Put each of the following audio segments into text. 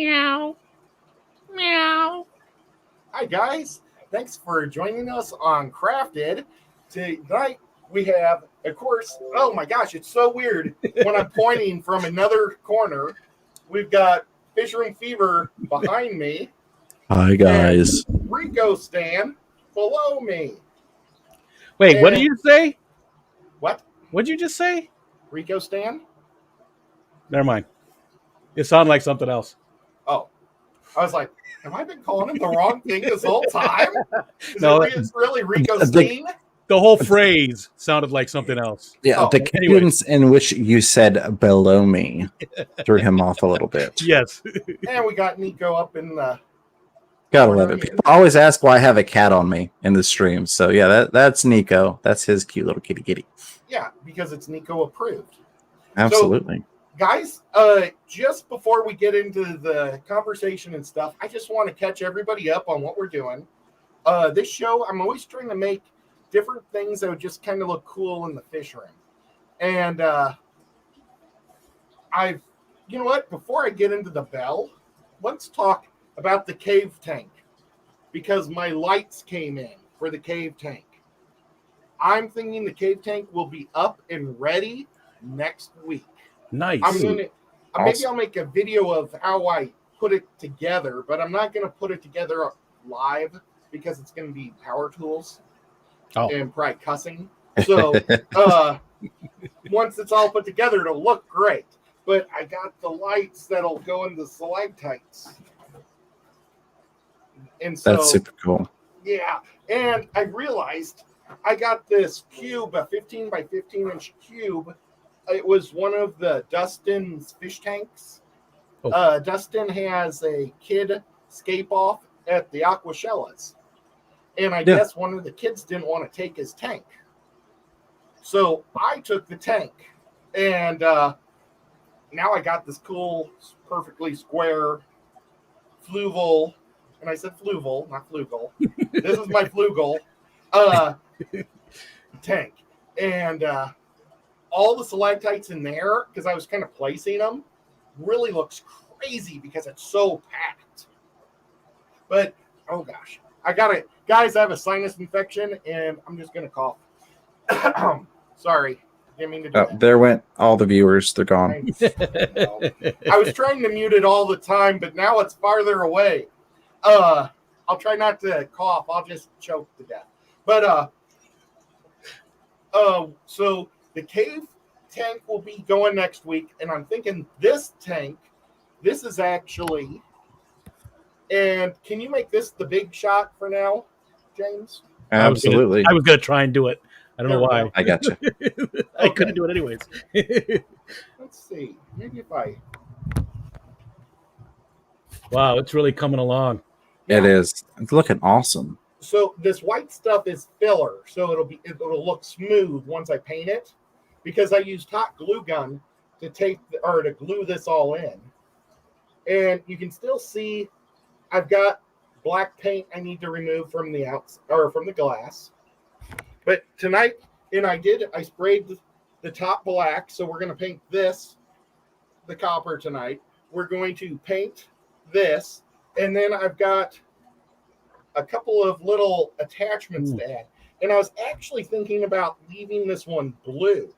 Meow. Meow. Hi, guys. Thanks for joining us on Crafted. Tonight we have, of course, oh my gosh, it's so weird when I'm pointing from another corner. We've got Fishroom Fever behind me. Hi, guys. Rico Stan below me. Wait, what did you say? What? What'd you just say? Rico Stan? Never mind. It sounded like something else. Oh. I was like, have I been calling him the wrong thing this whole time? It's really Rico Stan? The whole phrase sounded like something else. Yeah, the cadence in which you said below me threw him off a little bit. Yes. And we got Nico up in the... Gotta love it. People always ask why I have a cat on me in the stream. So yeah, that's Nico. That's his cute little kitty kitty. Yeah, because it's Nico approved. Absolutely. So, guys, just before we get into the conversation and stuff, I just want to catch everybody up on what we're doing. This show, I'm always trying to make different things that would just kind of look cool in the fish room. And you know what? Before I get into the bell, let's talk about the cave tank, because my lights came in for the cave tank. I'm thinking the cave tank will be up and ready next week. Nice. Maybe I'll make a video of how I put it together, but I'm not going to put it together live because it's going to be power tools and probably cussing. So once it's all put together, it'll look great. But I got the lights that'll go in the stalactites. And so, that's super cool. Yeah. And I realized I got this cube, a 15 by 15 inch cube. It was one of the Dustin's fish tanks. Dustin has a kid scape off at the Aquashellas. And I guess one of the kids didn't want to take his tank. So I took the tank. And now I got this cool, perfectly square fluval. And I said fluval, not flugel. This is my flugel tank. And all the stalactites in there, because I was kind of placing them, really looks crazy because it's so packed. But, oh gosh. Guys, I have a sinus infection, and I'm just going to cough. Sorry. Didn't mean to do that. There went all the viewers. They're gone. I was trying to mute it all the time, but now it's farther away. I'll try not to cough. I'll just choke to death. But so the cave tank will be going next week, and I'm thinking this tank, this is actually, and can you make this the big shot for now, James? Absolutely. I was gonna try and do it. I don't know why. I got you. I couldn't do it anyways. Let's see. Maybe if I. Wow, it's really coming along. It is. It's looking awesome. So this white stuff is filler, so it'll look smooth once I paint it, because I used hot glue gun to to glue this all in. And you can still see I've got black paint I need to remove from the from the glass. But tonight, I sprayed the top black, so we're going to paint the copper tonight. We're going to paint this, and then I've got a couple of little attachments to add. And I was actually thinking about leaving this one blue,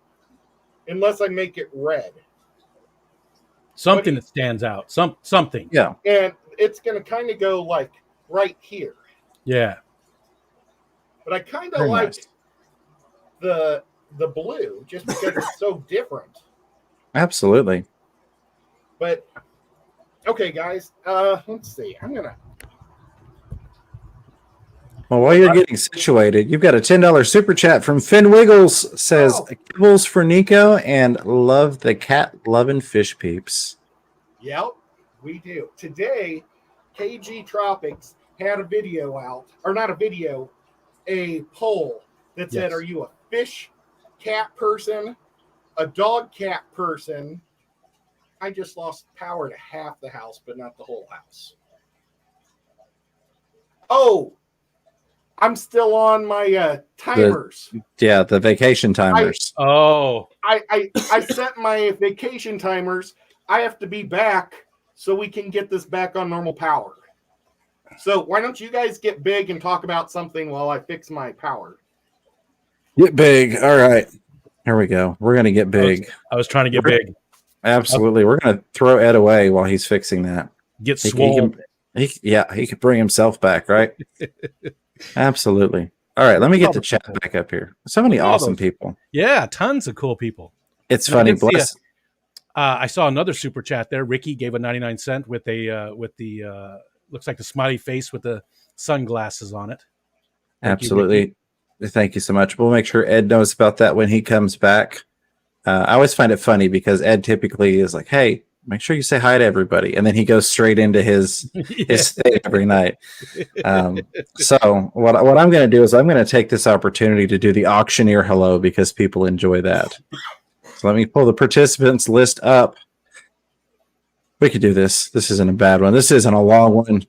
unless I make it red. Something that stands out. Something. Yeah. And it's going to kind of go like right here. Yeah. But I kind of like the blue just because it's so different. Absolutely. But okay, guys, let's see. Well, while you're getting situated, you've got a $10 super chat from Finn Wiggles. Says kibbles for Nico and love the cat loving fish peeps. Yep, we do. Today, KG Tropics had a video out, or not a video, a poll that said, are you a fish cat person, a dog cat person? I just lost power to half the house, but not the whole house. Oh, I'm still on my timers. The vacation timers. I set my vacation timers. I have to be back so we can get this back on normal power. So why don't you guys get big and talk about something while I fix my power? Get big. All right. Here we go. We're going to get big. I was trying to get big. Absolutely. We're going to throw Ed away while he's fixing that. Get swole. He could bring himself back, right? Absolutely. All right. Let me get the chat back up here. So many awesome people. Yeah. Tons of cool people. It's funny. I saw another super chat there. Ricky gave a 99 cent with the looks like the smiley face with the sunglasses on it. Absolutely. Thank you so much. We'll make sure Ed knows about that when he comes back. I always find it funny because Ed typically is like, hey, make sure you say hi to everybody. And then he goes straight into his thing every night. So what I'm going to do is I'm going to take this opportunity to do the auctioneer hello because people enjoy that. So let me pull the participants list up. We could do this. This isn't a bad one. This isn't a long one.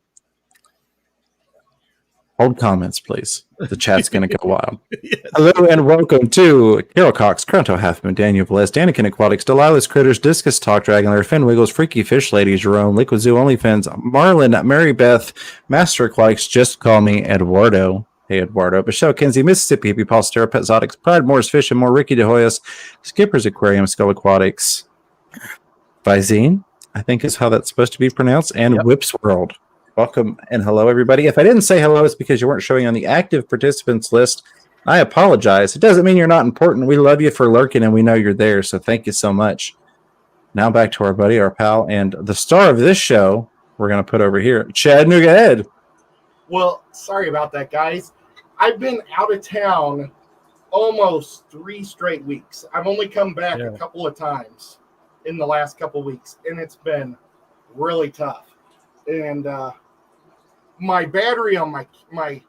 Hold comments, please. The chat's going to go wild. Yes. Hello and welcome to Carol Cox, Cronto Halfman, Daniel Velez, Danikin Aquatics, Delilah's Critters, Discus Talk, Dragonlair, Finn Wiggles, Freaky Fish Lady, Jerome, Liquid Zoo, OnlyFans, Marlin, Mary Beth, Master Aquatics, Just Call Me Eduardo. Hey, Eduardo. Michelle Kinsey, Mississippi Hippie, Paul Stera, Pet Zotics, Pride Moore's Fish and More, Ricky De Hoyos, Skipper's Aquarium, Skull Aquatics, Visine, I think is how that's supposed to be pronounced, and Whips World. Welcome and hello, everybody. If I didn't say hello, it's because you weren't showing on the active participants list. I apologize. It doesn't mean you're not important. We love you for lurking, and we know you're there, so thank you so much. Now back to our buddy, our pal, and the star of this show we're going to put over here, Chattanooga Ed. Well, sorry about that, guys. I've been out of town almost 3 straight weeks. I've only come back a couple of times in the last couple of weeks, and it's been really tough. And my battery on my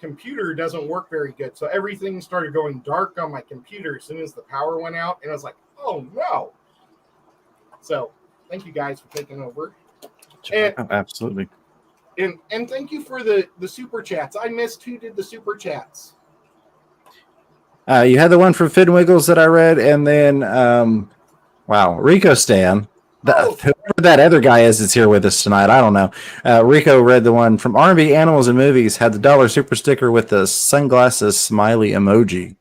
computer doesn't work very good. So everything started going dark on my computer as soon as the power went out. And I was like, oh, no. So thank you guys for taking over. And, absolutely. And thank you for the super chats. I missed who did the super chats. You had the one from Finn Wiggles that I read. And then, Rico Stan. Whoever that other guy is here with us tonight, I don't know. Rico read the one from R&B Animals and Movies, had the $1 super sticker with the sunglasses smiley emoji.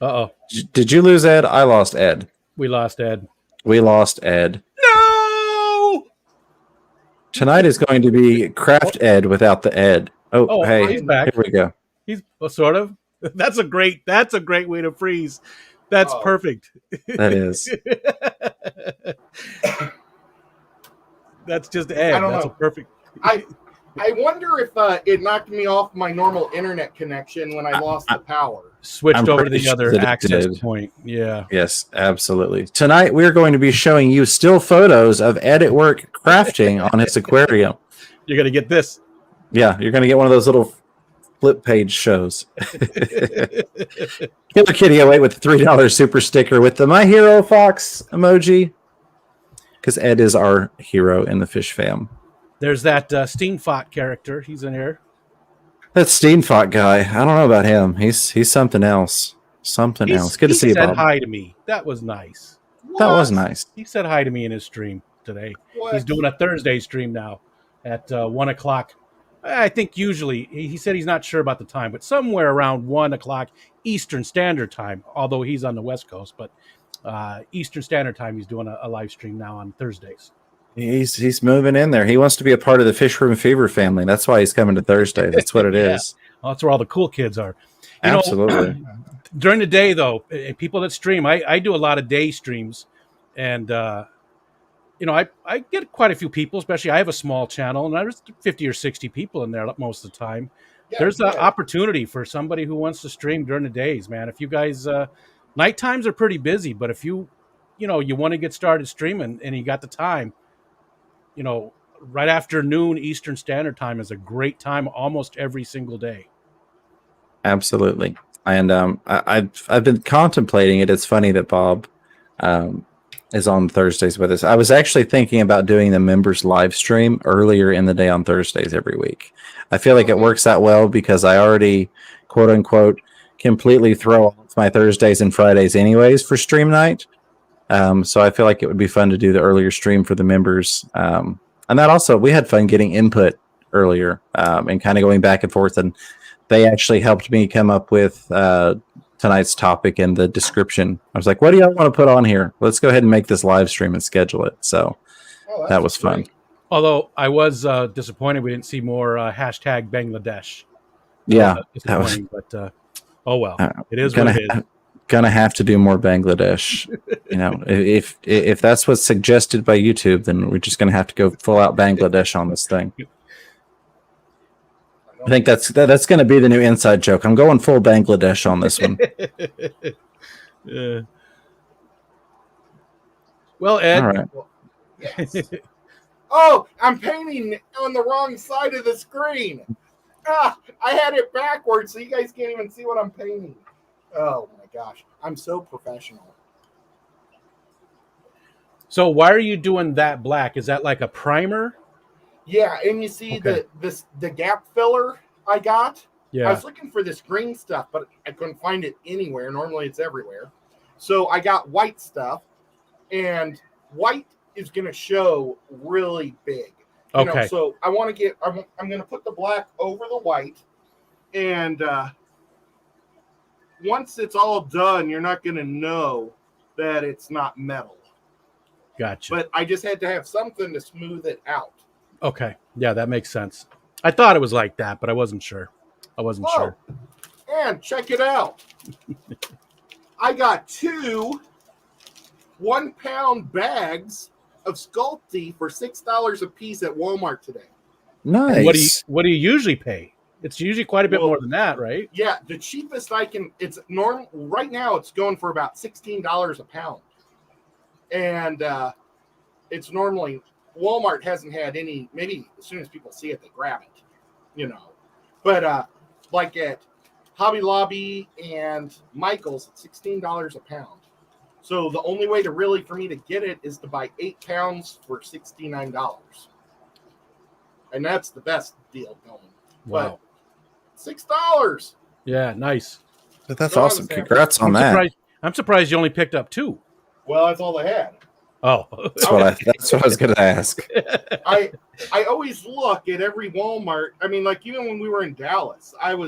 Uh-oh. Did you lose Ed? I lost Ed. We lost Ed. We lost Ed. No! Tonight is going to be Craft Ed without the Ed. Oh, hey, he's back. Here we go. He's sort of. That's a great way to freeze. That's perfect. That is. That's just Ed. That's a perfect. I wonder if it knocked me off my normal internet connection when I lost the power. Switched over to the other access point. Yeah. Yes, absolutely. Tonight we're going to be showing you still photos of Ed at work crafting on his aquarium. You're going to get this. Yeah, you're going to get one of those little flip page shows. Killer Kitty 08 with the $3 super sticker with the My Hero Fox emoji. Because Ed is our hero in the fish fam. There's that Steenfot character. He's in here. That Steenfot guy. I don't know about him. He's something else. Something else. Good to see you, Bob. He said hi to me. That was nice. That was nice. He said hi to me in his stream today. What? He's doing a Thursday stream now at 1 o'clock. I think usually, he said he's not sure about the time, but somewhere around 1 o'clock Eastern Standard Time, although he's on the West Coast, but Eastern Standard Time, he's doing a live stream now on Thursdays. He's moving in there. He wants to be a part of the Fishroom Fever family. That's why he's coming to Thursday. That's what it is. Well, that's where all the cool kids are. Absolutely. During the day, though, people that stream, I do a lot of day streams, and I get quite a few people, especially I have a small channel, and there's 50 or 60 people in there most of the time. Yeah, there's an opportunity for somebody who wants to stream during the days, man. If you guys, night times are pretty busy, but if you want to get started streaming and you got the time, right after noon Eastern Standard Time is a great time almost every single day. Absolutely. And I've been contemplating it. It's funny that Bob is on Thursdays with us. I was actually thinking about doing the members live stream earlier in the day on Thursdays every week. I feel like it works out well because I already, quote unquote, completely throw off my Thursdays and Fridays anyways for stream night. So I feel like it would be fun to do the earlier stream for the members. And that also, we had fun getting input earlier and kind of going back and forth. And they actually helped me come up with tonight's topic and the description. I was like, what do y'all want to put on here? Let's go ahead and make this live stream and schedule it. So that was fun. Although I was disappointed we didn't see more hashtag Bangladesh. Yeah, that was disappointing, but oh well, it is what it is. Gonna have to do more Bangladesh. If that's what's suggested by YouTube, then we're just gonna have to go full out Bangladesh on this thing. I think that's going to be the new inside joke. I'm going full Bangladesh on this one. Well, Ed. All right. Yes. Oh, I'm painting on the wrong side of the screen. I had it backwards, so you guys can't even see what I'm painting. Oh my gosh, I'm so professional. So why are you doing that black? Is that like a primer? Yeah, and you see the gap filler I got? Yeah. I was looking for this green stuff, but I couldn't find it anywhere. Normally it's everywhere. So I got white stuff, and white is going to show really big. Okay. So I want to get, I'm going to put the black over the white, and once it's all done, you're not going to know that it's not metal. Gotcha. But I just had to have something to smooth it out. Okay. Yeah, that makes sense. I thought it was like that, but I wasn't sure. Sure. And check it out. I got 2 1-pound bags of Sculpey for $6 a piece at Walmart today. Nice. What do you usually pay? It's usually quite a bit more than that, right? Yeah, the cheapest I can. It's normal right now. It's going for about $16 a pound, and it's normally Walmart hasn't had any. Maybe as soon as people see it, they grab it, But like at Hobby Lobby and Michael's, it's $16 a pound. So the only way for me to get it is to buy 8 pounds for $69, and that's the best deal going. Wow, but $6. Yeah, nice. That's awesome. Congrats on that. I'm surprised you only picked up 2. Well, that's all they had. Oh, that's what I was going to ask. I always look at every Walmart. I mean, like even when we were in Dallas, we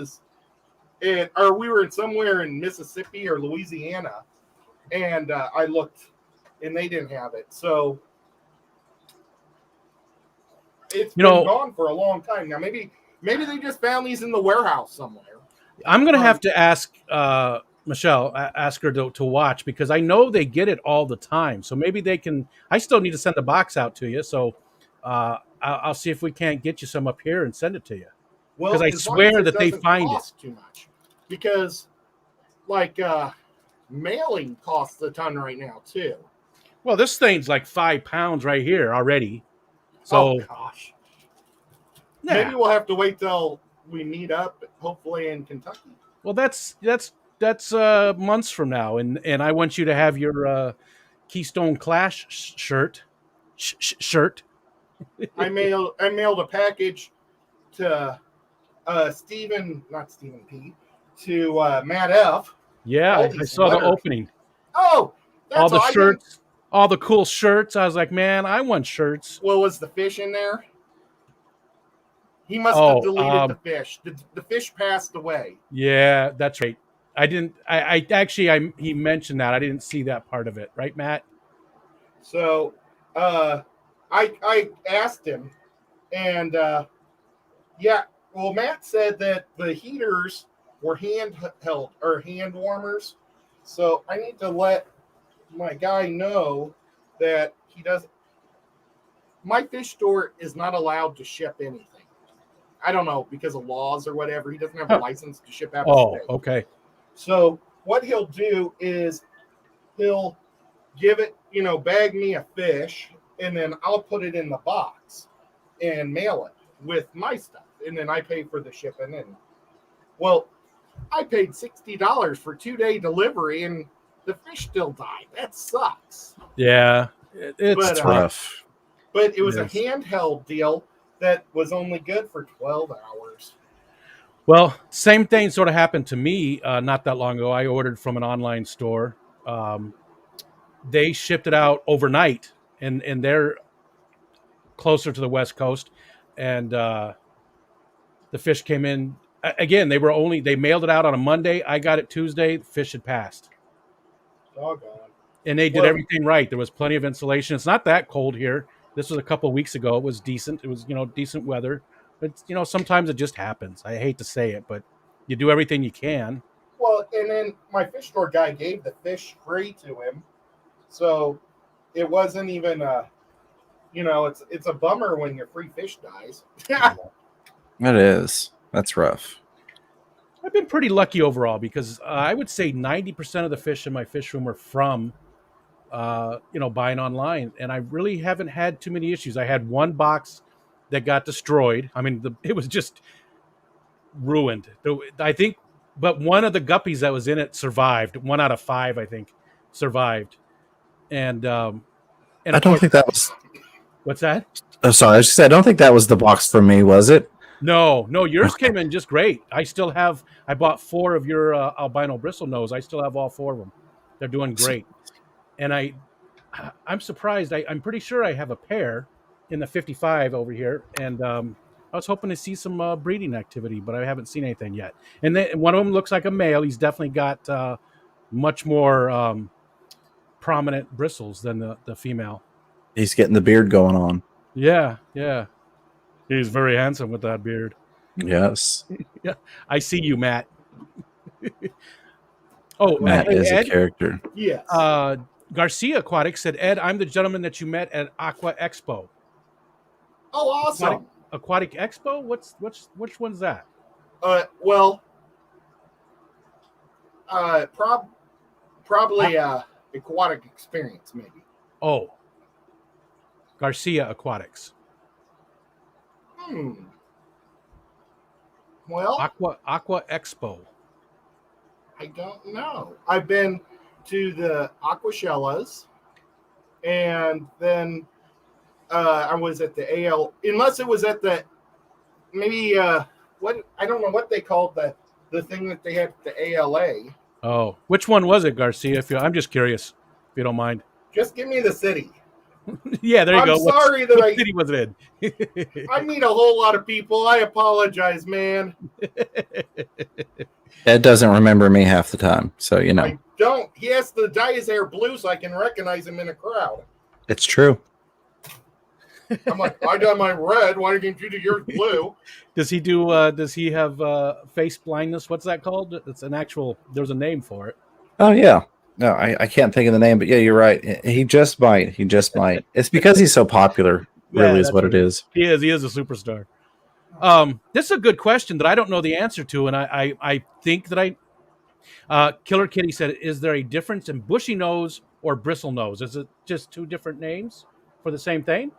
were in somewhere in Mississippi or Louisiana, and I looked, and they didn't have it. So it's been gone for a long time now. Maybe they just found these in the warehouse somewhere. I'm going to have to ask Michelle, ask her to watch, because I know they get it all the time. So maybe they can. I still need to send a box out to you. So I'll see if we can't get you some up here and send it to you. Well, because I swear that they find it too much. Because mailing costs a ton right now too. Well, this thing's like 5 pounds right here already. So, gosh. Yeah. Maybe we'll have to wait till we meet up, hopefully in Kentucky. Well, that's months from now, and I want you to have your Keystone Clash shirt. I mailed a package to not Stephen P, to Matt F. Yeah, I saw the opening. Oh, that's all the shirts, all the cool shirts. I was like, man, I want shirts. Well, was the fish in there? He must have deleted the fish. The fish passed away. Yeah, that's right. I didn't. He mentioned that. I didn't see that part of it. Right, Matt? So, I asked him, and yeah. Well, Matt said that the heaters were handheld or hand warmers. So I need to let my guy know that he doesn't. My fish store is not allowed to ship anything. I don't know, because of laws or whatever. He doesn't have a license to ship out of state. Okay. So what he'll do is he'll give it, bag me a fish, and then I'll put it in the box and mail it with my stuff. And then I pay for the shipping. And well, I paid $60 for 2-day delivery, and the fish still died. That sucks. Yeah, it's rough. But it was a handheld deal that was only good for 12 hours. Well, same thing sort of happened to me not that long ago. I ordered from an online store. they shipped it out overnight, and they're closer to the West Coast, and the fish came in again. They mailed it out on a Monday. I got it Tuesday. The fish had passed. Doggone. And they did everything right. There was plenty of insulation. It's not that cold here. This was a couple of weeks ago. It was decent. It was, decent weather. But, sometimes it just happens. I hate to say it, but you do everything you can. Well, and then my fish store guy gave the fish free to him. So it wasn't even it's a bummer when your free fish dies. It is. That's rough. I've been pretty lucky overall because I would say 90% of the fish in my fish room are from buying online, and I really haven't had too many issues. I had one box that got destroyed. I mean, it was just ruined. I think, but one of the guppies that was in it survived. 1 out of 5, I think, survived. And I don't think that was. What's that? Oh, sorry. I just said I don't think that was the box for me. Was it? No. Yours came in just great. I bought 4 of your albino bristlenose. I still have all 4 of them. They're doing great. And I'm surprised. I'm pretty sure I have a pair in the 55 over here, and I was hoping to see some breeding activity, but I haven't seen anything yet. And then one of them looks like a male. He's definitely got much more prominent bristles than the female. He's getting the beard going on. Yeah. He's very handsome with that beard. Yes. Yeah, I see you, Matt. Matt is Ed? a character. Yes. Garcia Aquatics said, Ed, I'm the gentleman that you met at Aqua Expo. Oh, awesome. Aquatic Expo? Which one's that? Probably aquatic experience, maybe. Oh. Garcia Aquatics. Well, Aqua Expo. I don't know. I've been to the Aquashellas, and then I was at the AL. Unless it was at the maybe what I don't know what they called the thing that they had at the ALA. Oh, which one was it, Garcia? I'm just curious, if you don't mind. Just give me the city. Yeah, there you go. I'm sorry that what city was it in? I meet a whole lot of people. I apologize, man. Ed doesn't remember me half the time, so I don't. He has to dye his hair blue so I can recognize him in a crowd. It's true. I'm like, I done my red. Why didn't you do yours blue? Does he do? Does he have face blindness? What's that called? It's an actual. There's a name for it. Oh yeah. No, I can't think of the name, but yeah, you're right. He just might. It's because he's so popular. Really, is what it is. He is. He is a superstar. This is a good question that I don't know the answer to, and I think that Killer Kitty said, "Is there a difference in bushy nose or bristle nose? Is it just 2 different names for the same thing?"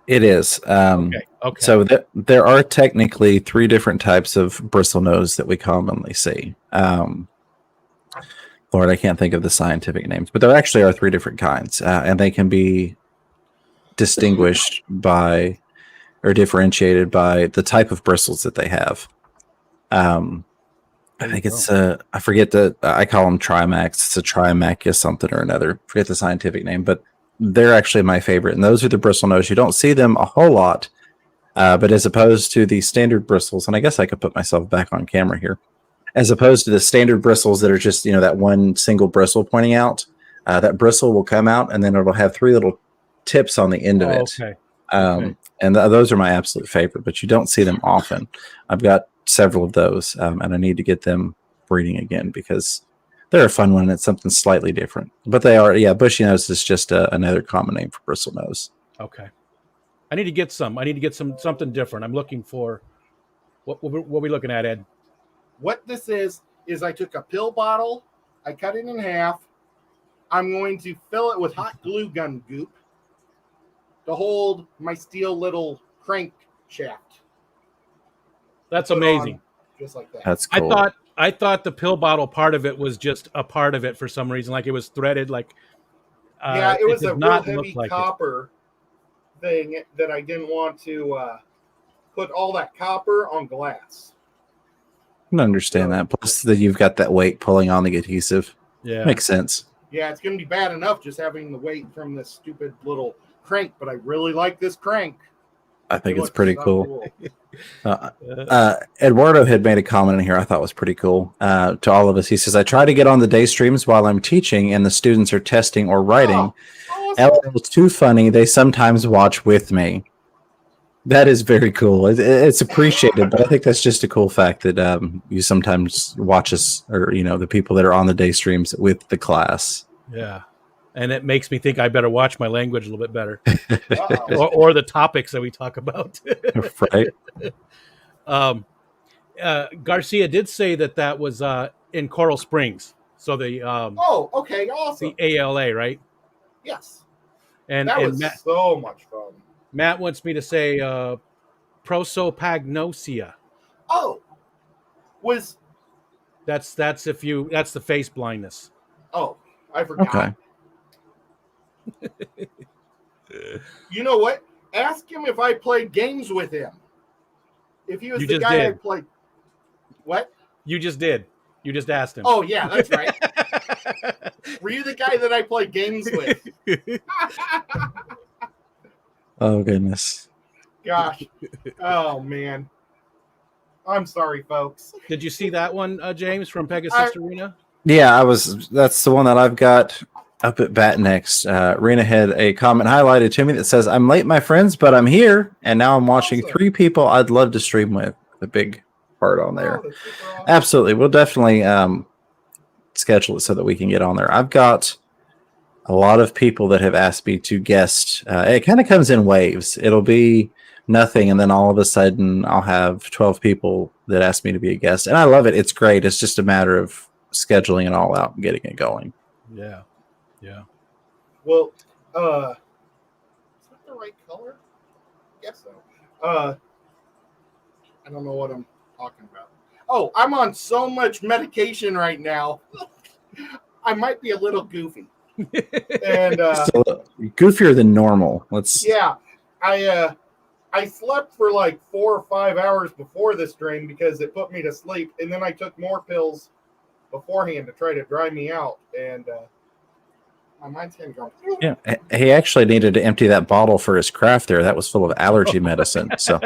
It is. Okay. So there are technically 3 different types of bristle nose that we commonly see. Lord, I can't think of the scientific names, but there actually are 3 different kinds, and they can be distinguished by or differentiated by the type of bristles that they have. I think it's I forget I call them Trimax. It's a Trimachus something or another. Forget the scientific name, but they're actually my favorite. And those are the bristle nose. You don't see them a whole lot, but as opposed to the standard bristles, and I guess I could put myself back on camera here, as opposed to the standard bristles that are just, that one single bristle pointing out, that bristle will come out and then it'll have 3 little tips on the end of it. Okay. And those are my absolute favorite, but you don't see them often. I've got several of those, and I need to get them breeding again because they're a fun one and it's something slightly different. But they are, bushy nose is just another common name for bristle nose. Okay. I need to get some. Something different. I'm looking for what are we looking at, Ed? What this is I took a pill bottle, I cut it in half. I'm going to fill it with hot glue gun goop to hold my steel little crank shaft. That's amazing. Just like that. That's cool. I thought the pill bottle part of it was just a part of it for some reason, like it was threaded. Like it was a real heavy copper thing that I didn't want to put all that copper on glass. I can understand that. Plus, that you've got that weight pulling on the adhesive. Yeah, makes sense. Yeah, it's going to be bad enough just having the weight from this stupid little crank, but I really like this crank. I think It it's looks pretty so cool. Eduardo had made a comment in here I thought was pretty cool to all of us. He says, I try to get on the day streams while I'm teaching and the students are testing or writing. Oh, awesome. LOL's too funny. They sometimes watch with me. That is very cool. It's appreciated, but I think that's just a cool fact that you sometimes watch us, or the people that are on the day streams with the class. Yeah, and it makes me think I better watch my language a little bit better, or the topics that we talk about. Right. Garcia did say that was in Coral Springs, so the okay, awesome. the ALA, right? Yes, and that was Matt, so much fun. Matt wants me to say prosopagnosia. Oh, that's the face blindness. Oh, I forgot. Okay. You know what? Ask him if I played games with him. If he was the guy I played. What? You just did. You just asked him. Oh, yeah, that's right. Were you the guy that I played games with? Oh, goodness. Gosh. Oh, man. I'm sorry, folks. Did you see that one, James, from Pegasus Arena? Yeah, that's the one that I've got up at Bat Next. Rena had a comment highlighted to me that says, I'm late, my friends, but I'm here. And now I'm watching 3 people I'd love to stream with. A big part on there. Oh, awesome. Absolutely. We'll definitely schedule it so that we can get on there. I've got a lot of people that have asked me to guest. It kind of comes in waves. It'll be nothing, and then all of a sudden I'll have 12 people that ask me to be a guest. And I love it. It's great. It's just a matter of scheduling it all out and getting it going. Yeah. Yeah. Well, is that the right color? I guess so. I don't know what I'm talking about. Oh, I'm on so much medication right now. I might be a little goofy. And goofier than normal. Yeah. I slept for like 4 or 5 hours before the stream because it put me to sleep, and then I took more pills beforehand to try to dry me out, and my mind's kind of going. Yeah, he actually needed to empty that bottle for his craft there. That was full of allergy medicine. So,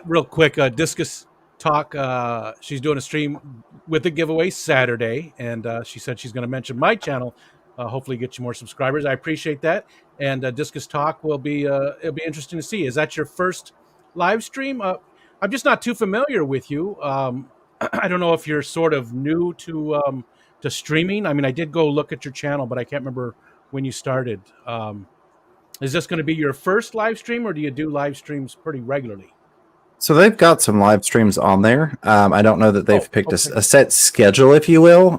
real quick, Discus Talk. She's doing a stream with the giveaway Saturday, and she said she's going to mention my channel. Hopefully, get you more subscribers. I appreciate that. And Discus Talk will be it'll be interesting to see. Is that your first live stream? I'm just not too familiar with you. I don't know if you're sort of new to streaming. I mean, I did go look at your channel, but I can't remember when you started. Is this going to be your first live stream, or do you do live streams pretty regularly? So they've got some live streams on there. I don't know that they've picked a set schedule, if you will.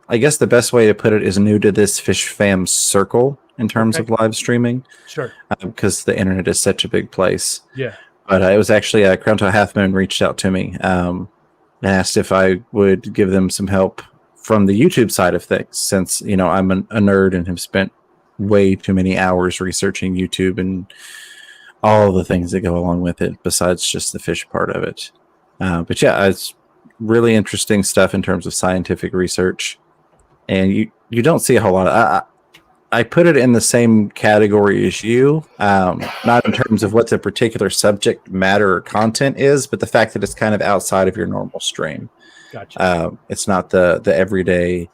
I guess the best way to put it is new to this Fish Fam circle in terms of live streaming. Sure. Because the internet is such a big place. Yeah. But it was actually Crownto Half Moon reached out to me and asked if I would give them some help from the YouTube side of things, since I'm a nerd and have spent way too many hours researching YouTube and all the things that go along with it besides just the fish part of it. But yeah, it's really interesting stuff in terms of scientific research, and you don't see a whole lot of I put it in the same category as you, not in terms of what the particular subject matter or content is, but the fact that it's kind of outside of your normal stream. Gotcha. It's not the everyday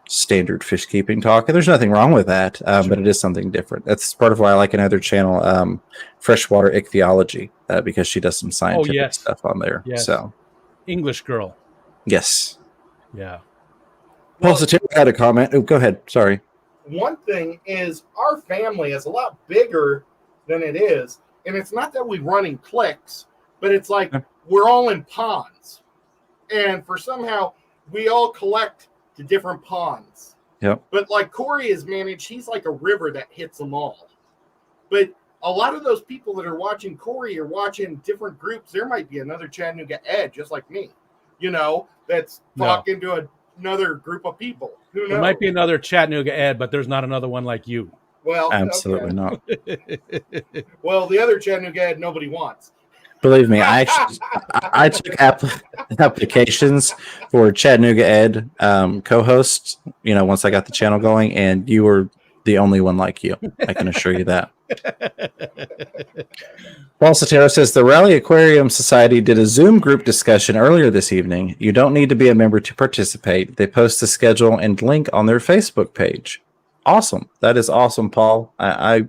standard fish keeping talk, and there's nothing wrong with that, but it is something different. That's part of why I like another channel, Freshwater Ichthyology, because she does some scientific stuff on there. Yes. So, English girl. Yes. Yeah. Well, so Terry had a comment. Oh, go ahead. Sorry. One thing is our family is a lot bigger than it is, and it's not that we run in cliques, but it's like we're all in ponds, and for somehow we all collect to different ponds. Yep. But like Corey is managed, he's like a river that hits them all. But a lot of those people that are watching Corey are watching different groups. There might be another Chattanooga Ed, just like me, that's talking to another group of people. Who knows? There might be another Chattanooga Ed, but there's not another one like you. Well, absolutely not. Well, the other Chattanooga Ed nobody wants. Believe me, I took applications for Chattanooga Ed co-host. Once I got the channel going, and you were the only one like you. I can assure you that. Paul Sotero says the Raleigh Aquarium Society did a Zoom group discussion earlier this evening. You don't need to be a member to participate. They post the schedule and link on their Facebook page. Awesome. That is awesome, Paul. I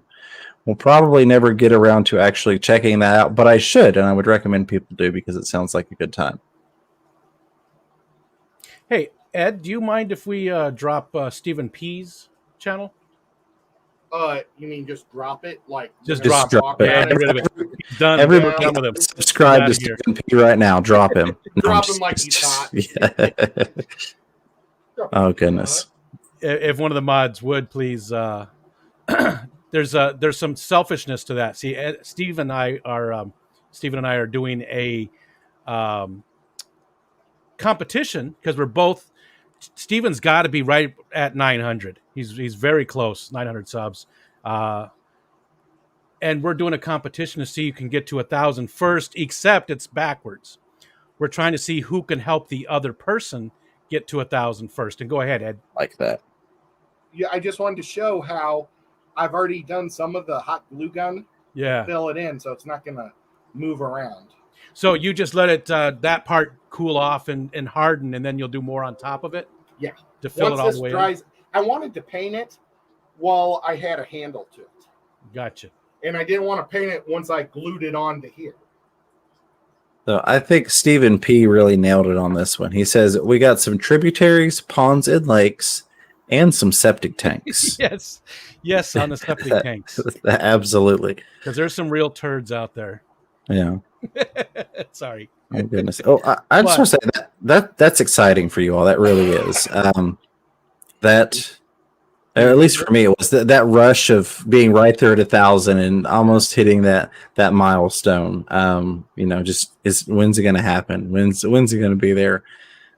will probably never get around to actually checking that out, but I should, and I would recommend people do because it sounds like a good time. Hey, Ed, do you mind if we drop Stephen P's channel? You mean just drop it? Like Just drop it. Yeah, get rid of it. He's done. Everybody Done with him. subscribe to He's outta Stephen P right now. Drop him. Drop him like he's hot. Yeah. Oh goodness. If one of the mods would please, there's some selfishness to that. See, Steve and I are doing a competition because we're both. Steven's got to be right at 900. He's very close, 900 subs, and we're doing a competition to see who can get to 1,000 first. Except it's backwards. We're trying to see who can help the other person get to 1,000 first. And go ahead, Ed. Like that. Yeah, I just wanted to show how I've already done some of the hot glue gun. Yeah. Fill it in, so it's not going to move around. So you just let it that part cool off and harden, and then you'll do more on top of it. Yeah. To fill Once it all this the way. dries, I wanted to paint it while I had a handle to it, Gotcha. and I didn't want to paint it once I glued it onto here. So I think Stephen P really nailed it on this one. He says we got some tributaries, ponds, and lakes, and some septic tanks. yes, on the septic tanks. Absolutely. Because there's some real turds out there. Yeah. Sorry. Oh goodness. Oh, I just want to say that's exciting for you all. That really is. That, at least for me, it was that rush of being right there at 1,000 and almost hitting that milestone. Just when's it going to happen? When's it going to be there?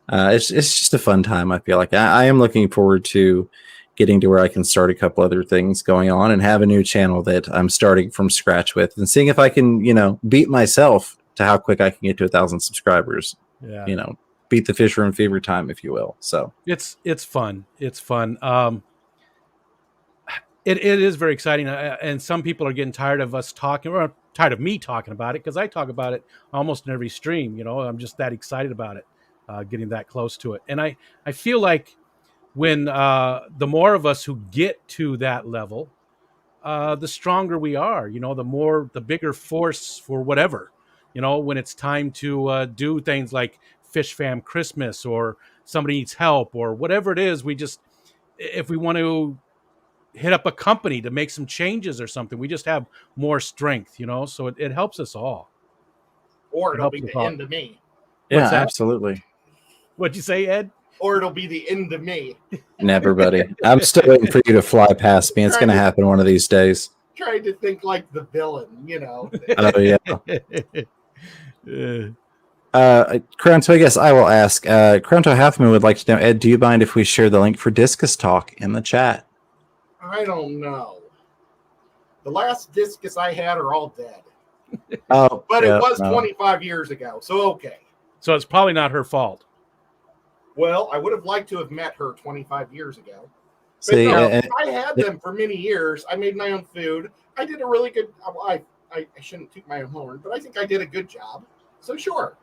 It's just a fun time. I feel like I am looking forward to getting to where I can start a couple other things going on and have a new channel that I'm starting from scratch with and seeing if I can, beat myself to how quick I can get to 1,000 subscribers. Yeah. Beat the Fishroom Fever time, if you will. So it's fun. It's fun. It is very exciting. And some people are getting tired of us talking, or tired of me talking about it, because I talk about it almost in every stream. I'm just that excited about it, getting that close to it. And I feel like when the more of us who get to that level, the stronger we are. The bigger force for whatever. When it's time to do things like Fish Fam Christmas, or somebody needs help, or whatever it is, if we want to hit up a company to make some changes or something, we just have more strength. So it helps us all. Or it'll be the end of me. Yeah, absolutely. What'd you say, Ed? Or it'll be the end of me. Never, buddy. I'm still waiting for you to fly past me. It's going to happen one of these days. Trying to think like the villain, Oh, yeah. Cronto, I guess I will ask. Cronto Halfman would like to know, Ed, do you mind if we share the link for Discus Talk in the chat? I don't know. The last discus I had are all dead. Oh, but it was 25 years ago, so okay. So it's probably not her fault. Well, I would have liked to have met her 25 years ago. But See, I had them for many years. I made my own food. I did a really good. I shouldn't toot my own horn, but I think I did a good job. So sure,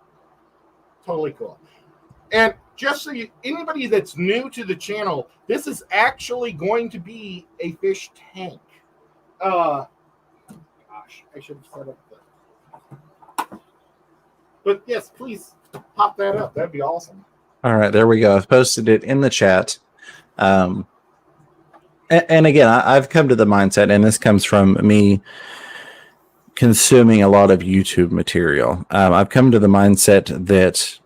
totally cool. And just so anybody that's new to the channel, this is actually going to be a fish tank. Gosh, I should have set up the. But yes, please pop that up. That'd be awesome. All right, there we go. I've posted it in the chat. And again, I've come to the mindset, and this comes from me consuming a lot of YouTube material. I've come to the mindset that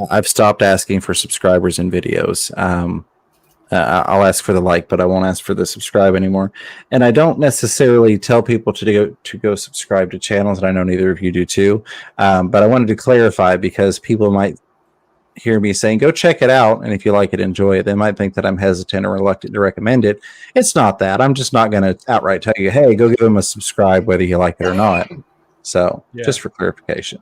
I've stopped asking for subscribers in videos. I'll ask for the like, but I won't ask for the subscribe anymore. And I don't necessarily tell people to go subscribe to channels, and I know neither of you do too. But I wanted to clarify, because people might hear me saying, go check it out, and if you like it, enjoy it. They might think that I'm hesitant or reluctant to recommend it. It's not that. I'm just not going to outright tell you, hey, go give them a subscribe whether you like it or not. So Yeah. just for clarification.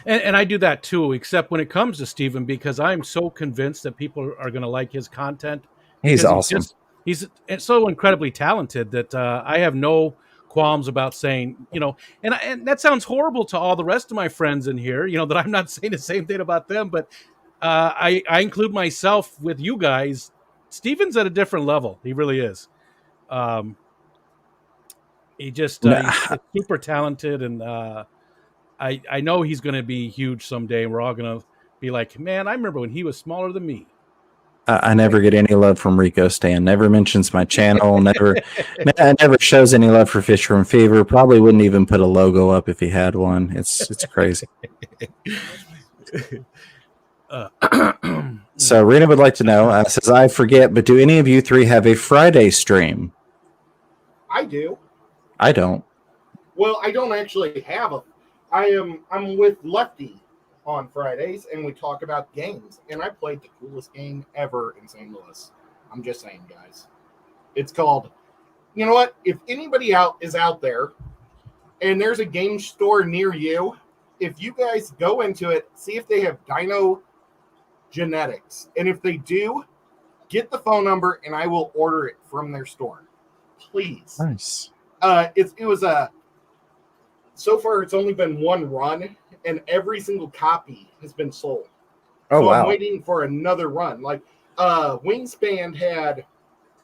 And I do that too, except when it comes to Steven, because I'm so convinced that people are going to like his content. He's Because awesome. he's so incredibly talented that I have no qualms about saying, and that sounds horrible to all the rest of my friends in here, that I'm not saying the same thing about them, but I include myself with you guys. Steven's at a different level. He really is. He just No, he's super talented, and I know he's going to be huge someday, and we're all going to be like, man, I remember when he was smaller than me. I never get any love from Rico Stan. Never mentions my channel. Never shows any love for Fishroom Fever. Probably wouldn't even put a logo up if he had one. It's crazy. So Rena would like to know, says, I forget, but do any of you three have a Friday stream? I do. I don't. Well, I don't actually have a. I'm with Lefty on Fridays, and we talk about games. And I played the coolest game ever in St. Louis. I'm just saying, guys. It's called. You know what? If anybody is out there, and there's a game store near you, if you guys go into it, see if they have Dino Genetics, and if they do, get the phone number, and I will order it from their store. Please. Nice. It was a. So far, it's only been one run, and every single copy has been sold. Oh, so wow. I'm waiting for another run. Like, Wingspan had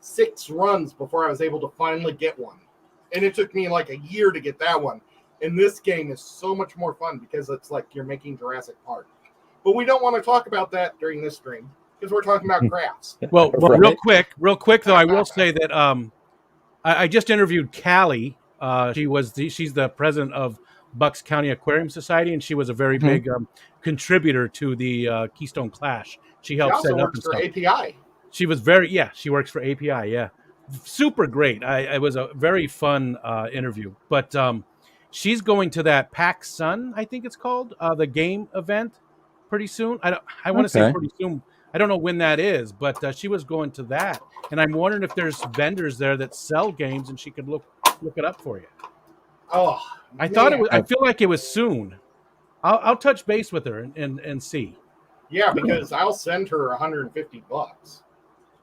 6 runs before I was able to finally get one. And it took me like a year to get that one. And this game is so much more fun because it's like you're making Jurassic Park. But we don't want to talk about that during this stream because we're talking about crafts. Well, Right. real quick, though, I will say that I just interviewed Callie. She's the president of Bucks County Aquarium Society, and she was a very big contributor to the Keystone Clash. She helped also set up works and for stuff. API. She was she works for API. Yeah, super great. It was a very fun interview. But she's going to that PAX Sun, I think it's called, the game event, pretty soon. I want to say pretty soon. I don't know when that is, but she was going to that, and I'm wondering if there's vendors there that sell games, and she could look it up for you. Oh, I thought it was. I feel like it was soon. I'll touch base with her and see. Yeah, because I'll send her $150.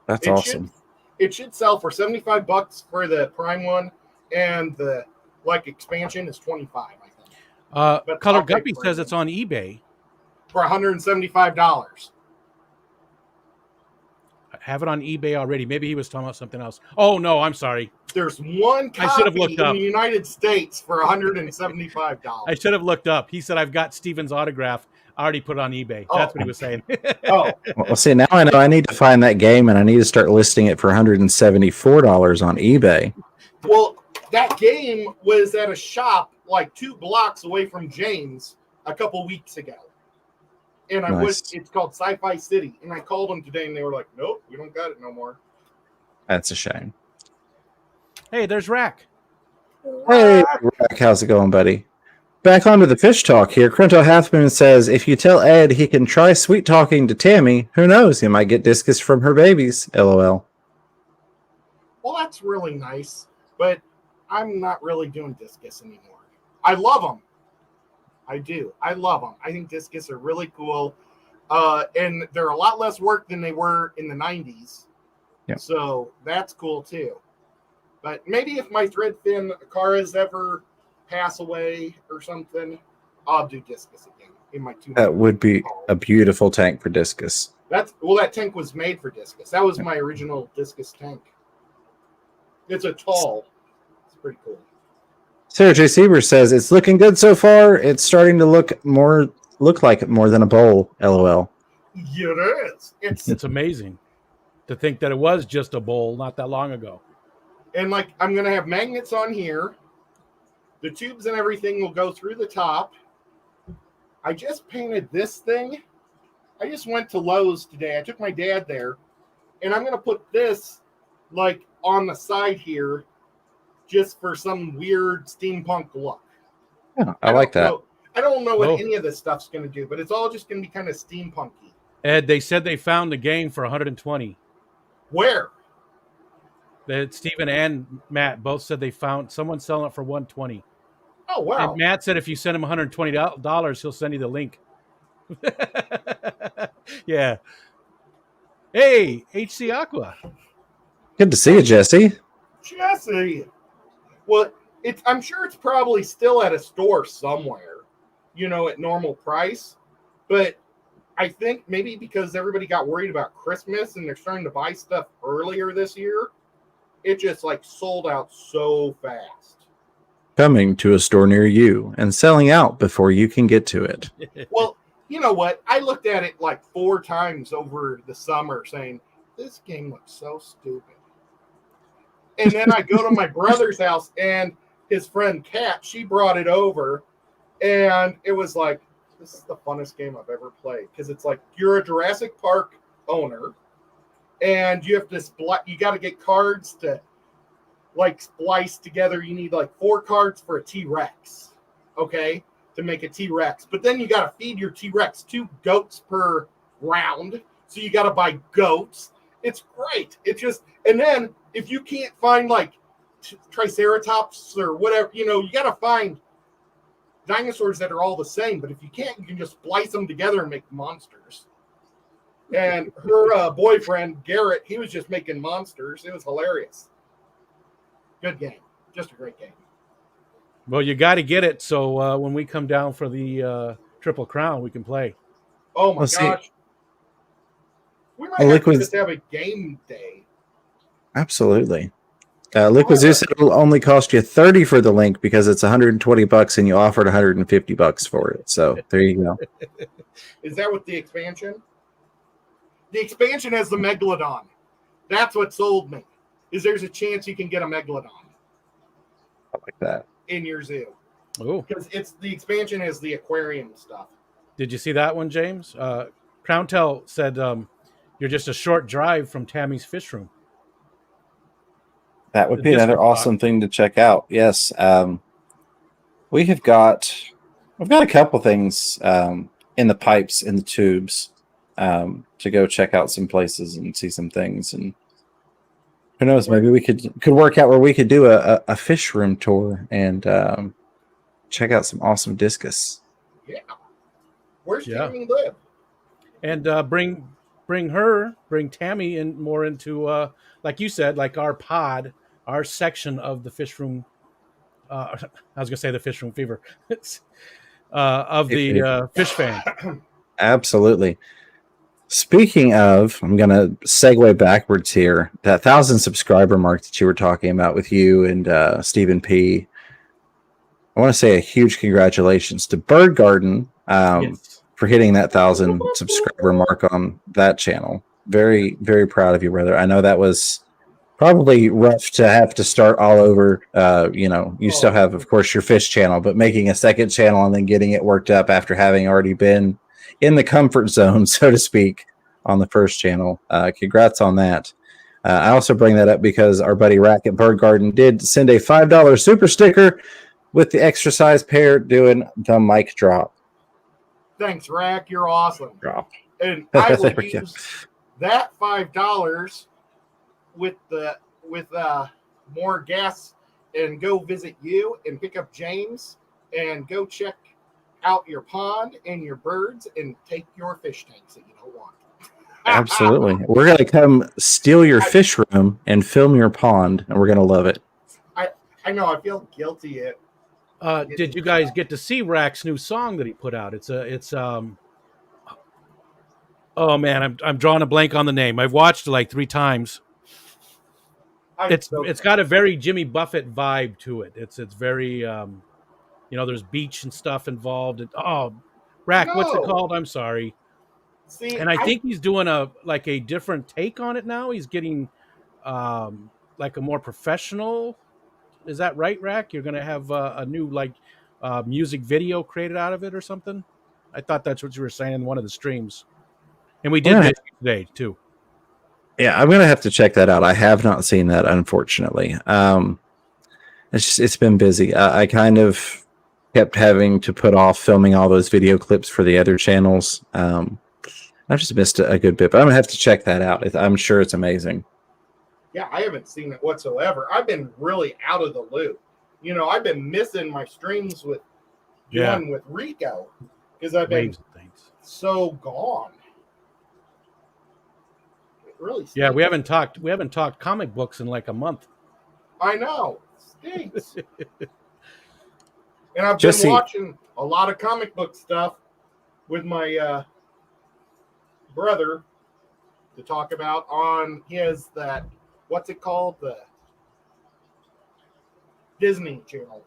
That's awesome. It should sell for $75 for the Prime one, and the expansion is $25, I think. Color Guppy says it's on eBay for $175. I have it on eBay already. Maybe he was talking about something else. Oh no, I'm sorry. There's one copy I should have looked up. in the United States for $175. I should have looked up. He said I've got Steven's autograph. I already put it on eBay. That's what he was saying. Well, see, now I know I need to find that game, and I need to start listing it for $174 on eBay. Well, that game was at a shop like 2 blocks away from James a couple weeks ago. And it's called Sci-Fi City. And I called them today, and they were like, nope, we don't got it no more. That's a shame. Hey, there's Rack. Hey, Rack, how's it going, buddy? Back onto the fish talk here. Crento Halfmoon says, if you tell Ed he can try sweet talking to Tammy, who knows? He might get discus from her babies. LOL. Well, that's really nice. But I'm not really doing discus anymore. I love them. I do. I love them. I think discus are really cool. And they're a lot less work than they were in the 90s. Yep. So that's cool too. But maybe if my threadfin Acaras ever pass away or something, I'll do discus again in my 200. That would be a beautiful tank for discus. That tank was made for discus. That was my original discus tank. It's a tall. It's pretty cool. Sarah J. Sieber says, it's looking good so far. It's starting to look like more than a bowl. LOL. Yeah, it is. It's amazing to think that it was just a bowl not that long ago. And I'm going to have magnets on here. The tubes and everything will go through the top. I just painted this thing. I just went to Lowe's today. I took my dad there. And I'm going to put this on the side here just for some weird steampunk look. Yeah, I like that. I don't know what any of this stuff's going to do, but it's all just going to be kind of steampunky. Ed, they said they found the game for 120. Where? That Steven and Matt both said they found someone selling it for 120. Oh And wow. Matt said if you send him $120, he'll send you the link. Yeah. Hey, HC Aqua. Good to see you, Jesse. Jesse. Well, I'm sure it's probably still at a store somewhere, at normal price. But I think maybe because everybody got worried about Christmas and they're starting to buy stuff earlier this year, it just like sold out so fast. Coming to a store near you and selling out before you can get to it. Well, you know what? I looked at it like 4 times over the summer saying, this game looks so stupid. And then I go to my brother's house and his friend Kat, she brought it over. And it was like, this is the funnest game I've ever played. Because it's like you're a Jurassic Park owner and you have to you got to get cards to like splice together. You need like 4 cards for a T-Rex, okay, to make a T-Rex. But then you got to feed your T-Rex 2 goats per round. So you got to buy goats. It's great. It's just, and then if you can't find like Triceratops or whatever, you got to find dinosaurs that are all the same. But if you can't, you can just splice them together and make monsters. And her boyfriend, Garrett, he was just making monsters. It was hilarious. Good game. Just a great game. Well, you got to get it so when we come down for the Triple Crown, we can play. Oh, my gosh. We might have to just have a game day. Absolutely. Liquid Zeus said it'll only cost you $30 for the link because it's $120 and you offered $150 for it. So there you go. Is that with the expansion? The expansion has the Megalodon. That's what sold me. Is there's a chance you can get a Megalodon. I like that. In your zoo. Oh. Because it's the expansion has the aquarium stuff. Did you see that one, James? Crowntel said you're just a short drive from Tammy's Fish Room. That would be another awesome thing to check out. Yes. We've got a couple things in the pipes, in the tubes, to go check out some places and see some things. And who knows, maybe we could work out where we could do a fish room tour and check out some awesome discus. Yeah. Where's Tammy live? And bring Tammy in more into like you said, like our pod, our section of the Fish Room. I was gonna say the Fish Room Fever of the fish fan. Absolutely. Speaking of, I'm gonna segue backwards here. That 1,000 subscriber mark that you were talking about with you and Stephen P. I want to say a huge congratulations to Bird Garden for hitting that 1,000 subscriber mark on that channel. Very, very proud of you, brother. I know that was probably rough to have to start all over. You still have, of course, your fish channel, but making a second channel and then getting it worked up after having already been in the comfort zone, so to speak, on the first channel. Congrats on that. I also bring that up because our buddy Rack at Bird Garden did send a $5 super sticker with the exercise pair doing the mic drop. Thanks, Rack. You're awesome. Drop. And I will use that $5 with more gas and go visit you and pick up James and go check out your pond and your birds and take your fish tanks that you don't want. Absolutely. We're going to come steal your fish room and film your pond, and we're going to love it. I know. I feel guilty. Did you guys get to see Rack's new song that he put out? Oh man, I'm drawing a blank on the name. I've watched it like 3 times. It's got a very Jimmy Buffett vibe to it. It's very there's beach and stuff involved. Rack, what's it called? I'm sorry. See, and I think he's doing a different take on it now. He's getting like a more professional. Is that right, Rack? You're going to have a new music video created out of it or something? I thought that's what you were saying in one of the streams. And we did that today too. Yeah, I'm going to have to check that out. I have not seen that, unfortunately. It's been busy. I kind of kept having to put off filming all those video clips for the other channels. I've just missed a good bit, but I'm going to have to check that out. I'm sure it's amazing. Yeah, I haven't seen it whatsoever. I've been really out of the loop. I've been missing my streams with doing with Rico because I've been so gone. It really stinks. Yeah, we haven't talked comic books in like a month. I know. It stinks. And I've been watching a lot of comic book stuff with my brother to talk about on his what's it called? The Disney Channel.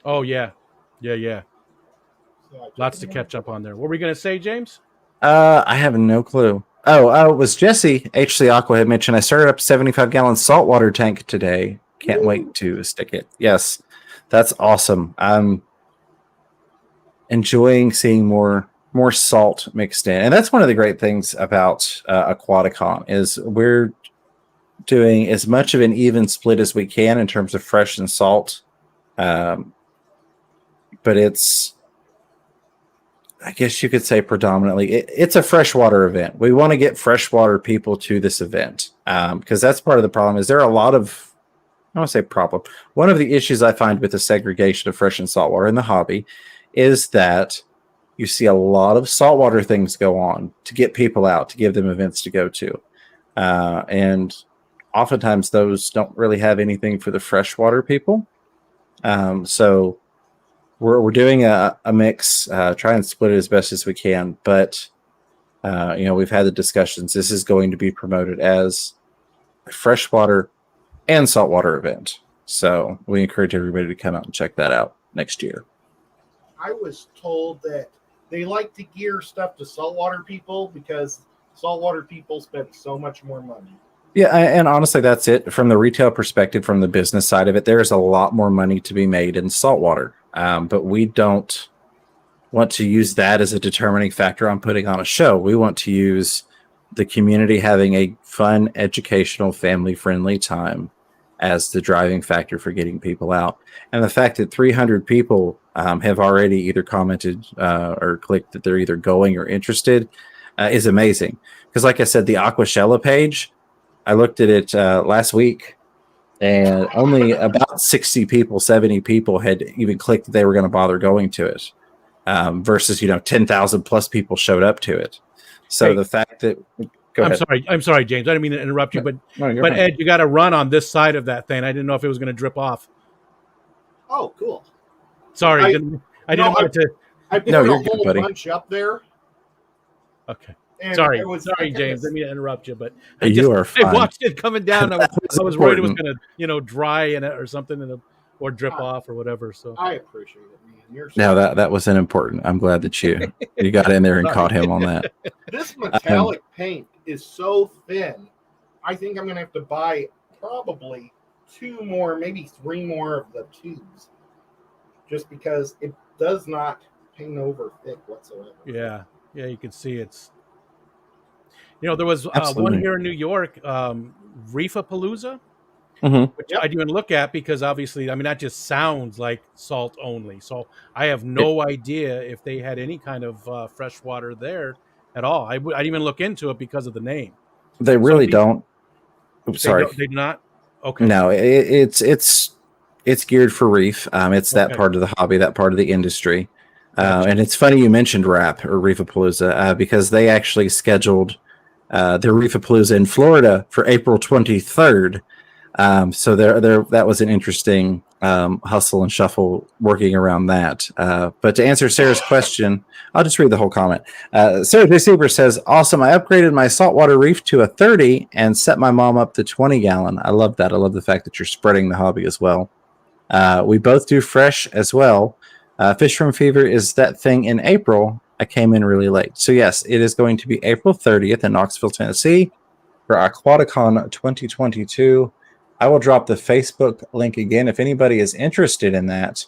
Oh, yeah. Yeah. So lots to catch up on there. What were we going to say, James? I have no clue. It was Jesse, HC Aqua, had mentioned I started up a 75-gallon saltwater tank today. Can't wait to stick it. Yes, that's awesome. I'm enjoying seeing more salt mixed in. And that's one of the great things about Aquaticon is we're doing as much of an even split as we can in terms of fresh and salt. But it's, I guess you could say predominantly, it's a freshwater event. We want to get freshwater people to this event because that's part of the problem is there are a lot of, I don't want to say problem. One of the issues I find with the segregation of fresh and saltwater in the hobby is that you see a lot of saltwater things go on to get people out, to give them events to go to. And oftentimes those don't really have anything for the freshwater people. So we're doing a mix, try and split it as best as we can. But, we've had the discussions. This is going to be promoted as a freshwater and saltwater event. So we encourage everybody to come out and check that out next year. I was told that they like to gear stuff to saltwater people because saltwater people spend so much more money. Yeah, and honestly, that's it. From the retail perspective, from the business side of it, there's a lot more money to be made in saltwater. But we don't want to use that as a determining factor on putting on a show. We want to use the community having a fun, educational, family-friendly time as the driving factor for getting people out. And the fact that 300 people have already either commented or clicked that they're either going or interested is amazing. Because like I said, the Aquashella page, I looked at it last week, and only about 60 people, 70 people had even clicked that they were going to bother going to it, versus 10,000 plus people showed up to it. So the fact that I'm sorry, James. I didn't mean to interrupt you, but Ed, you got to run on this side of that thing. I didn't know if it was going to drip off. Oh, cool. Sorry, I didn't want to. I put a whole bunch up there. Okay. Sorry, James. Let me interrupt you, but I watched it coming down. I was worried it was going to, dry in it or something, or drip off or whatever. So I appreciate it, man. No, that wasn't important. I'm glad that you got in there and caught him on that. This metallic paint is so thin. I think I'm going to have to buy probably 2 more, maybe 3 more of the tubes, just because it does not paint over thick whatsoever. Yeah, you can see it's. There was one here in New York, Reefapalooza, which I didn't look at because obviously, that just sounds like salt only. So I have no idea if they had any kind of fresh water there at all. I didn't even look into it because of the name. They really don't. Oops, sorry. They do not? Okay. No, it's geared for reef. It's that part of the hobby, that part of the industry. And it's funny you mentioned RAP or Reefapalooza because they actually scheduled their Reefapalooza in Florida for April 23rd. So that was an interesting hustle and shuffle working around that. But to answer Sarah's question, I'll just read the whole comment. Sarah J. Sieber says, awesome. I upgraded my saltwater reef to a 30 and set my mom up to 20 gallon. I love that. I love the fact that you're spreading the hobby as well. We both do fresh as well. Fishroom Fever is that thing in April. I came in really late. So yes, it is going to be April 30th in Knoxville, Tennessee for Aquaticon 2022. I will drop the Facebook link again. If anybody is interested in that,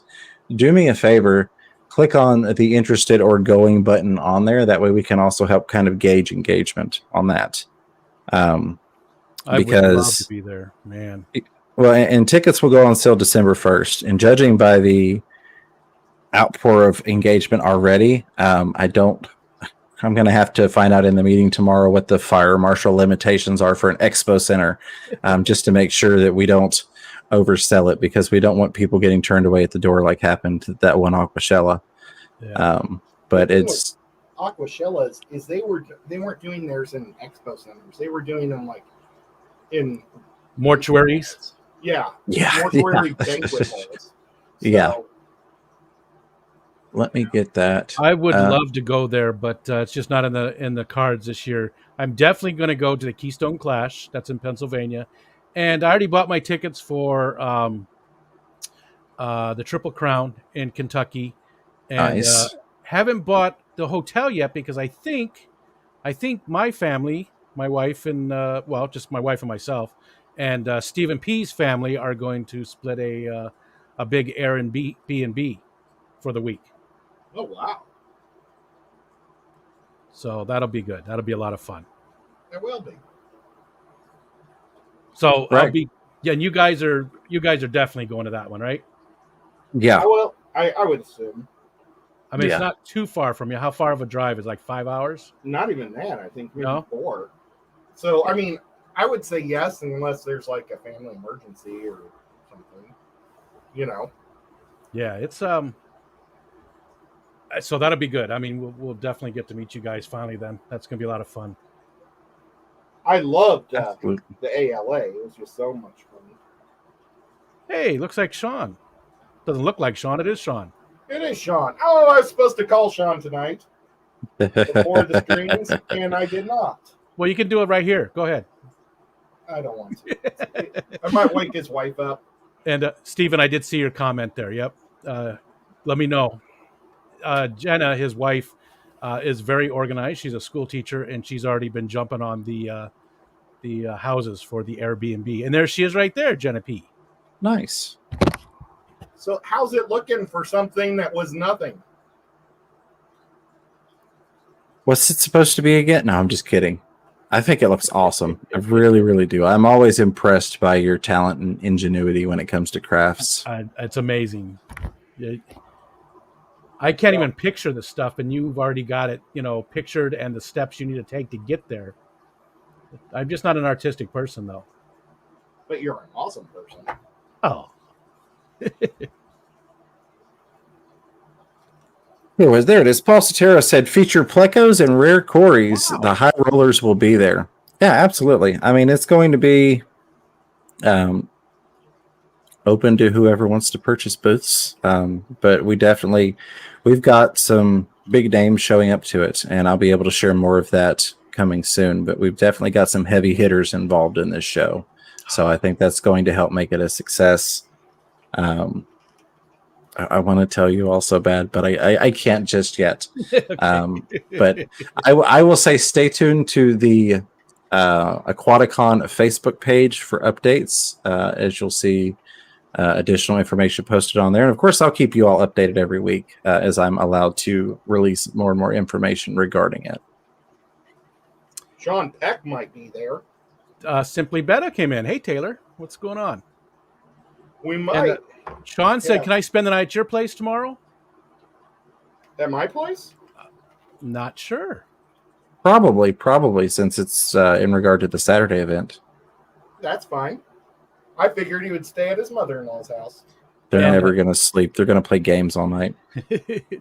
do me a favor, click on the interested or going button on there. That way we can also help kind of gauge engagement on that. I would love to be there, man. Well, and tickets will go on sale December 1st. And judging by the outpour of engagement already, I'm going to have to find out in the meeting tomorrow what the fire marshal limitations are for an expo center, just to make sure that we don't oversell it because we don't want people getting turned away at the door like happened to that one Aquashella. Yeah. But The thing it's Aquashellas is they weren't doing theirs in expo centers. They were doing them like in Mortuaries. yeah yeah. mortuary banquet halls. So, Yeah. Let me get that. I would love to go there, but it's just not in the cards this year. I'm definitely going to go to the Keystone Clash. That's in Pennsylvania, and I already bought my tickets for the Triple Crown in Kentucky, and Nice. haven't bought the hotel yet because I think my family, my wife and just my wife and myself, and Stephen P's family are going to split a big Airbnb for the week. oh wow, So that'll be good. That'll be a lot of fun. it will be. So Right. I'll be and you guys are definitely going to that one, right? Yeah. I would assume. I mean, Yeah. it's not too far from you. How far of a drive is like 5 hours? Not even that. I think maybe No? 4. So I mean, I would say yes unless there's like a family emergency or something. You know. Yeah, it's so that'll be good. I mean, we'll definitely get to meet you guys finally then. That's going to be a lot of fun. I loved Absolutely. the ALA. It was just so much fun. Hey, looks like Sean. Doesn't look like Sean. It is Sean. It is Sean. Oh, I was supposed to call Sean tonight before the streams, and I did not. Well, you can do it right here. Go ahead. I don't want to. I might wake his wife up. And Stephen, I did see your comment there. Yep. Let me know. Jenna, his wife, is very organized. She's a school teacher, and she's already been jumping on the houses for the Airbnb. And there she is right there, Jenna P. Nice. So how's it looking for something that was nothing? What's it supposed to be again? No, I'm just kidding. I think it looks awesome. I really, really do. I'm always impressed by your talent and ingenuity when it comes to crafts. It's amazing. I can't even picture the stuff, and you've already got it, pictured and the steps you need to take to get there. I'm just not an artistic person, though. But you're an awesome person. Oh. There it is. Paul Sotero said feature plecos and rare quarries. Wow. The high rollers will be there. Yeah, absolutely. I mean, it's going to be open to whoever wants to purchase booths. But we've got some big names showing up to it, and I'll be able to share more of that coming soon. But we've definitely got some heavy hitters involved in this show. So I think that's going to help make it a success. I want to tell you all so bad, but I can't just yet. Okay. But I will say stay tuned to the Aquaticon Facebook page for updates, as you'll see additional information posted on there. And of course, I'll keep you all updated every week as I'm allowed to release more and more information regarding it. Sean Peck might be there. Simply Betta came in. Hey, Taylor, what's going on? We might. And, Sean said, Yeah. "Can I spend the night at your place tomorrow?" At my place? Not sure. Probably, since it's in regard to the Saturday event. That's fine. I figured he would stay at his mother-in-law's house. They're And- never going to sleep. They're going to play games all night.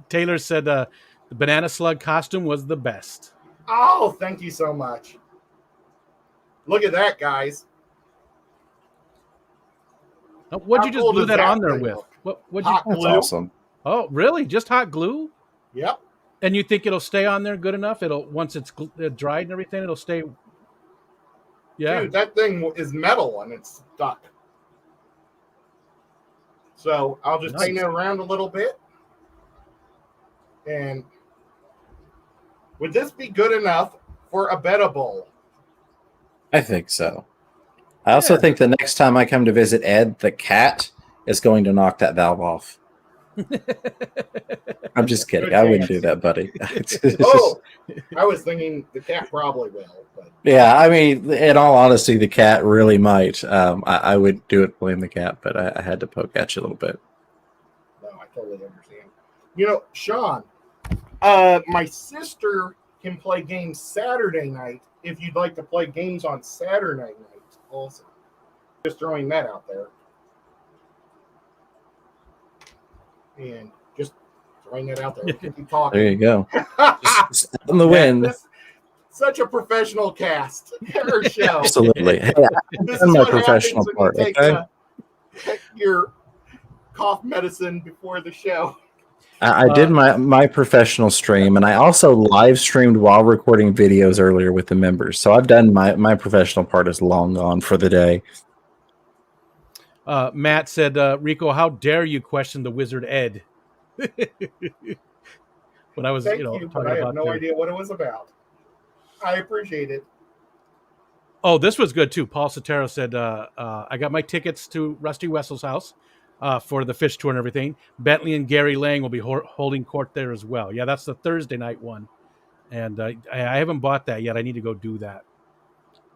Taylor said the banana slug costume was the best. Oh, thank you so much. Look at that, guys. What'd you How just cool glue does that that on there thing with? look? What'd you? Hot That's glue. awesome. Oh, really? Just hot glue? Yep. And you think it'll stay on there good enough? It'll once it's dried and everything, it'll stay. Yeah. Dude, that thing is metal and it's stuck. So I'll just Nice. paint it around a little bit. And would this be good enough for a betta bowl? I think so. I also Yeah. think the next time I come to visit Ed, the cat is going to knock that valve off. I'm just kidding. Good I wouldn't chance. do that, buddy. Oh, I was thinking the cat probably will. But Yeah, I mean, in all honesty, the cat really might. I would do it, blame the cat, but I had to poke at you a little bit. no, I totally understand. Sean, my sister can play games Saturday night if you'd like to play games on Saturday night also. Just throwing that out there. And just throwing it out there. We can keep talking. There you go. Just in the wind. Such a professional cast or show. Absolutely. Hey, I've This done is my what professional happens when part. you take Okay. your cough medicine before the show. I did my professional stream, and I also live streamed while recording videos earlier with the members. So I've done my professional part is long gone for the day. Matt said, Rico, how dare you question the wizard Ed? When I was, Thank you know, you, talking but I have about no idea what it was about. I appreciate it. Oh, this was good too. Paul Sotero said, I got my tickets to Rusty Wessel's house for the fish tour and everything. Bentley and Gary Lang will be holding court there as well. Yeah, that's the Thursday night one. And I haven't bought that yet. I need to go do that.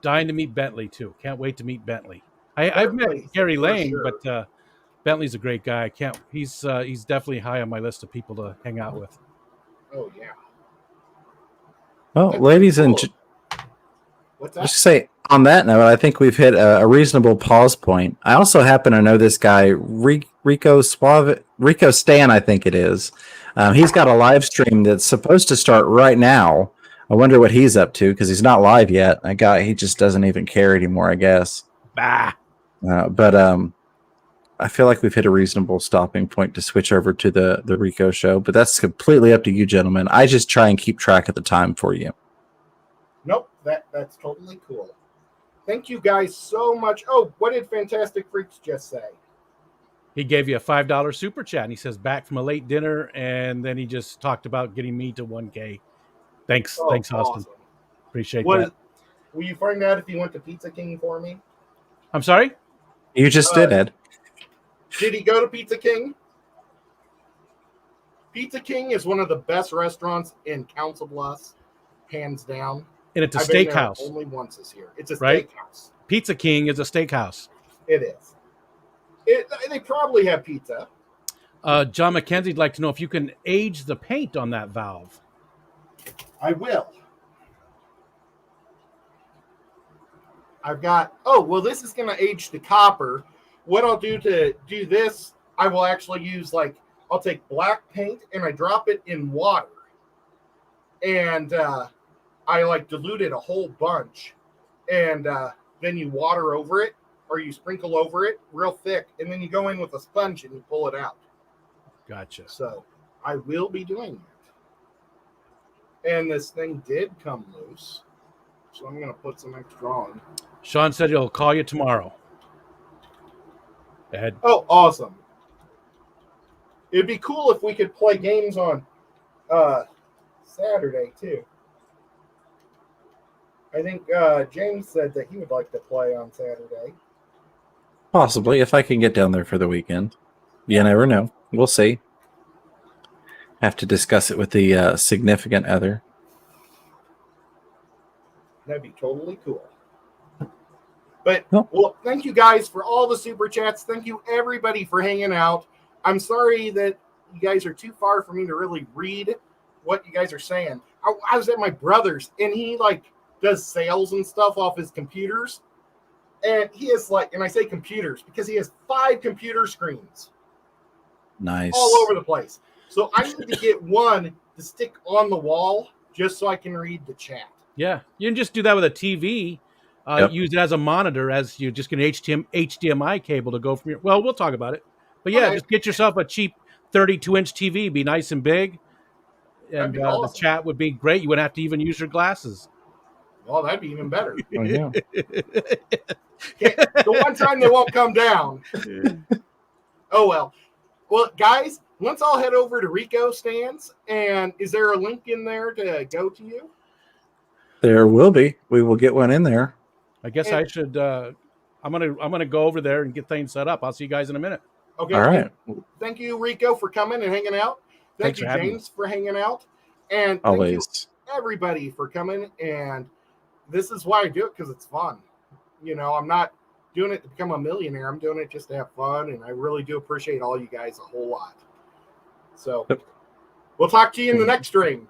Dying to meet Bentley too. Can't wait to meet Bentley. I've met Gary Lang, sure. but Bentley's a great guy. I can't. He's definitely high on my list of people to hang out with. Oh yeah. Well, That's ladies cool. and What's that? just say on that note, I think we've hit a reasonable pause point. I also happen to know this guy, Rico Stan, I think it is. He's got a live stream that's supposed to start right now. I wonder what he's up to because he's not live yet. That guy, he just doesn't even care anymore, I guess. Bah. But I feel like we've hit a reasonable stopping point to switch over to the Rico show. But that's completely up to you, gentlemen. I just try and keep track of the time for you. Nope, that's totally cool. Thank you guys so much. Oh, what did Fantastic Freaks just say? He gave you a $5 super chat, and he says back from a late dinner, and then he just talked about getting me to 1K. Thanks, Austin. Awesome. Appreciate that. Will you find out if he went to Pizza King for me? I'm sorry? You just did, Ed. Did he go to Pizza King? Pizza King is one of the best restaurants in Council Bluffs, hands down. And it's a I've been there steakhouse. only once this year. It's a Right? steakhouse. Pizza King is a steakhouse. It is. They probably have pizza. John McKenzie'd like to know if you can age the paint on that valve. I will. I've got, this is going to age to copper. What I'll do to do this, I will actually use I'll take black paint and I drop it in water. And I dilute it a whole bunch. And then you water over it or you sprinkle over it real thick. And then you go in with a sponge and you pull it out. Gotcha. So I will be doing that. And this thing did come loose. So I'm going to put some extra on. Sean said he'll call you tomorrow. Ed. Oh, awesome. It'd be cool if we could play games on Saturday, too. I think James said that he would like to play on Saturday. Possibly, if I can get down there for the weekend. You never know. We'll see. Have to discuss it with the significant other. That'd be totally cool. But, Nope. Well, thank you guys for all the super chats. Thank you, everybody, for hanging out. I'm sorry that you guys are too far for me to really read what you guys are saying. I was at my brother's, and he, does sales and stuff off his computers. And he has, and I say computers because he has 5 computer screens. Nice. All over the place. So I need to get one to stick on the wall just so I can read the chat. Yeah. You can just do that with a TV. Yep. Use it as a monitor as you just get an HDMI cable to go from your. Well, we'll talk about it. But yeah, Just get yourself a cheap 32-inch TV. Be nice and big. And awesome. The chat would be great. You wouldn't have to even use your glasses. Well, that'd be even better. Oh, yeah. The one time they won't come down. Oh, well. Well, guys, let's all head over to Rico Stands. And is there a link in there to go to you? There will be. We will get one in there. I guess I should. I'm gonna go over there and get things set up. I'll see you guys in a minute. Okay. All right. Thank you, Rico, for coming and hanging out. Thank Thanks you, for having James, for hanging out. And thank Always. you, everybody, for coming. And this is why I do it, because it's fun. I'm not doing it to become a millionaire. I'm doing it just to have fun. And I really do appreciate all you guys a whole lot. So we'll talk to you in the next stream.